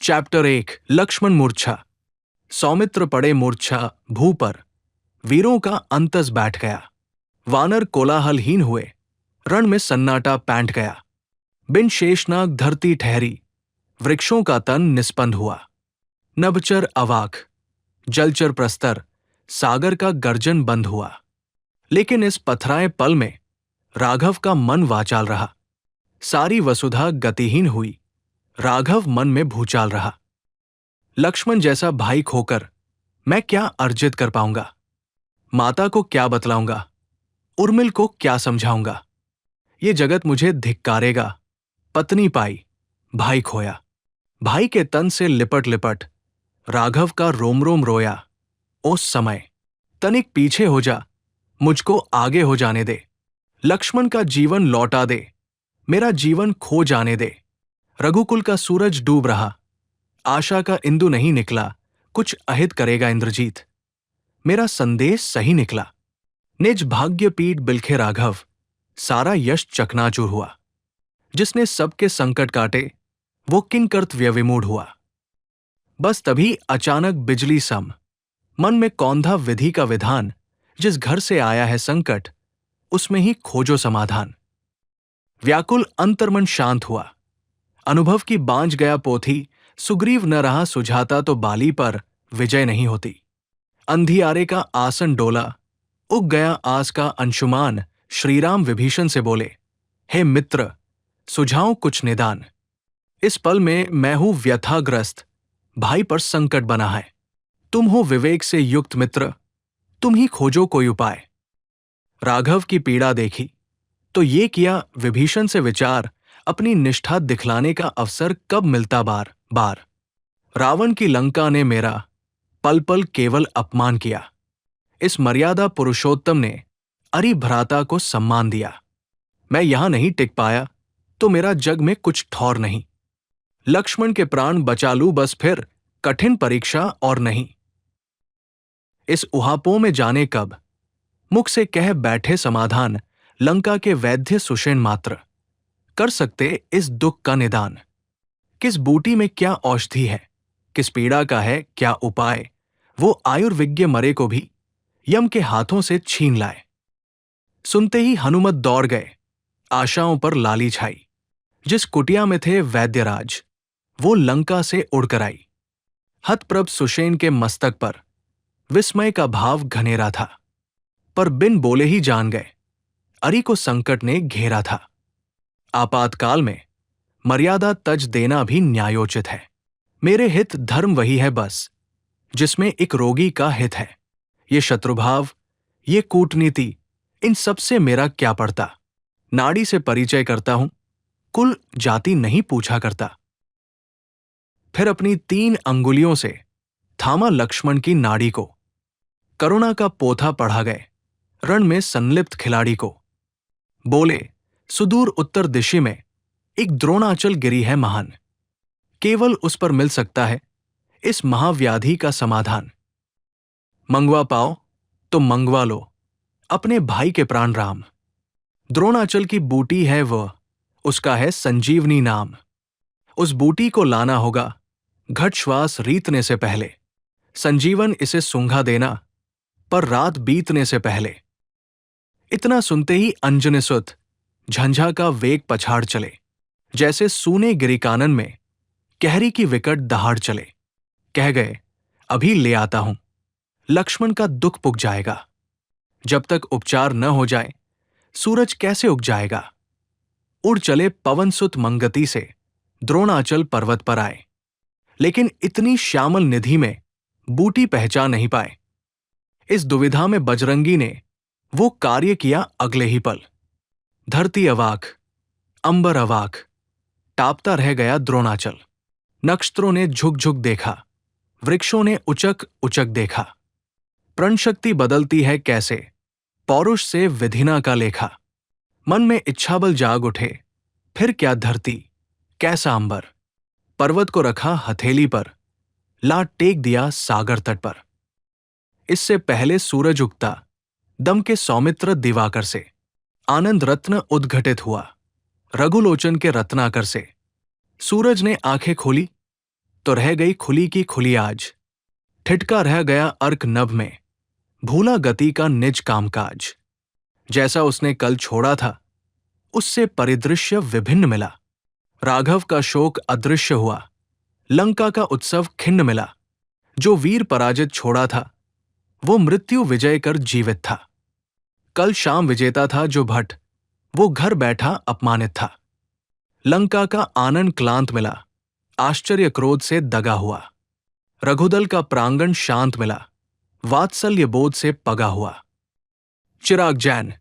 Chapter 1 Lakshman मूर्छा। सौमित्र पड़े मूर्छा भू पर, वीरों का अंतस बैठ गया। वानर कोलाहलहीन हुए, रण में सन्नाटा पैंठ गया। बिन शेषनाग धरती ठहरी, वृक्षों का तन निस्पंद हुआ। नभचर अवाक, जलचर प्रस्तर, सागर का गर्जन बंद हुआ। लेकिन इस पथराए पल में राघव का मन वाचाल रहा। सारी वसुधा गतिहीन हुई, राघव मन में भूचाल रहा। लक्ष्मण जैसा भाई खोकर मैं क्या अर्जित कर पाऊंगा? माता को क्या बतलाऊंगा? उर्मिल को क्या समझाऊंगा? ये जगत मुझे धिक्कारेगा। पत्नी पाई, भाई खोया। भाई के तन से लिपट लिपट राघव का रोम रोम रोया। उस समय तनिक पीछे हो जा, मुझको आगे हो जाने दे। लक्ष्मण का जीवन लौटा दे, मेरा जीवन खो जाने दे। रघुकुल का सूरज डूब रहा, आशा का इंदु नहीं निकला। कुछ अहित करेगा इंद्रजीत। मेरा संदेश सही निकला। निज भाग्य पीठ बिलखे राघव, सारा यश चकनाचूर हुआ। जिसने सबके संकट काटे, वो किंकर्तव्य विमूढ़ हुआ। बस तभी अचानक बिजली सम, मन में कौंधा विधि का विधान। जिस घर से आया है संकट, उसमें ही खोजो समाधान। व्याकुल अंतर्मन शांत हुआ, अनुभव की बांझ गया पोथी। सुग्रीव न रहा सुझाता तो बाली पर विजय नहीं होती। अंधियारे का आसन डोला, उग गया आस का अंशुमान। श्रीराम विभीषण से बोले, हे मित्र, सुझाओ कुछ निदान। इस पल में मैं हूं व्यथाग्रस्त, भाई पर संकट बना है। तुम हो विवेक से युक्त मित्र, तुम ही खोजो कोई उपाय। राघव की पीड़ा देखी तो ये किया विभीषण से विचार। अपनी निष्ठा दिखलाने का अवसर कब मिलता बार बार। रावण की लंका ने मेरा पल पल केवल अपमान किया। इस मर्यादा पुरुषोत्तम ने अरि भ्राता को सम्मान दिया। मैं यहां नहीं टिक पाया तो मेरा जग में कुछ ठौर नहीं। लक्ष्मण के प्राण बचा लूं बस, फिर कठिन परीक्षा और नहीं। इस उहापों में जाने कब, मुख से कह बैठे समाधान। लंका के वैद्य सुषेण मात्र कर सकते इस दुख का निदान। किस बूटी में क्या औषधि है, किस पीड़ा का है क्या उपाय। वो आयुर्विज्ञ मरे को भी यम के हाथों से छीन लाए। सुनते ही हनुमत दौड़ गए, आशाओं पर लाली छाई। जिस कुटिया में थे वैद्यराज, वो लंका से उड़कर आई। हतप्रभ सुषेण के मस्तक पर विस्मय का भाव घनेरा था। पर बिन बोले ही जान गए, अरि को संकट ने घेरा था। आपातकाल में मर्यादा तज देना भी न्यायोचित है। मेरे हित धर्म वही है बस, जिसमें एक रोगी का हित है। ये शत्रुभाव, ये कूटनीति, इन सब से मेरा क्या पड़ता। नाड़ी से परिचय करता हूं, कुल जाति नहीं पूछा करता। फिर अपनी 3 अंगुलियों से थामा लक्ष्मण की नाड़ी को। करुणा का पोथा पढ़ा गए रण में संलिप्त खिलाड़ी को। बोले, सुदूर उत्तर दिशा में एक द्रोणाचल गिरी है महान। केवल उस पर मिल सकता है इस महाव्याधि का समाधान। मंगवा पाओ तो मंगवा लो अपने भाई के प्राण राम। द्रोणाचल की बूटी है वह, उसका है संजीवनी नाम। उस बूटी को लाना होगा घट श्वास रीतने से पहले। संजीवन इसे सूंघा देना, पर रात बीतने से पहले। इतना सुनते ही अंजनी सुत झंझा का वेग पछाड़ चले। जैसे सूने गिरिकानन में कहरी की विकट दहाड़ चले। कह गए, अभी ले आता हूं, लक्ष्मण का दुख पुग जाएगा। जब तक उपचार न हो जाए, सूरज कैसे उग जाएगा। उड़ चले पवनसुत मंगती से द्रोणाचल पर्वत पर आए। लेकिन इतनी श्यामल निधि में बूटी पहचान नहीं पाए। इस दुविधा में बजरंगी ने वो कार्य किया अगले ही पल। धरती अवाक, अंबर अवाक, टापता रह गया द्रोणाचल। नक्षत्रों ने झुक झुक देखा, वृक्षों ने उचक उचक देखा। प्रणशक्ति बदलती है कैसे, पौरुष से विधिना का लेखा। मन में इच्छाबल जाग उठे, फिर क्या धरती कैसा अंबर। पर्वत को रखा हथेली पर, ला टेक दिया सागर तट पर। इससे पहले सूरज उगता दम के सौमित्र दिवाकर से। आनंद रत्न उद्घटित हुआ रघुलोचन के रत्नाकर से। सूरज ने आंखें खोली तो रह गई खुली की खुली आज। ठिठका रह गया अर्क नभ में, भूला गति का निज कामकाज। जैसा उसने कल छोड़ा था, उससे परिदृश्य विभिन्न मिला। राघव का शोक अदृश्य हुआ, लंका का उत्सव खिन्न मिला। जो वीर पराजित छोड़ा था, वो मृत्यु विजय कर जीवित था। कल शाम विजेता था जो भट्ट, वो घर बैठा अपमानित था। लंका का आनंद क्लांत मिला, आश्चर्य क्रोध से दगा हुआ। रघुदल का प्रांगण शांत मिला, वात्सल्य बोध से पगा हुआ। चिराग जैन।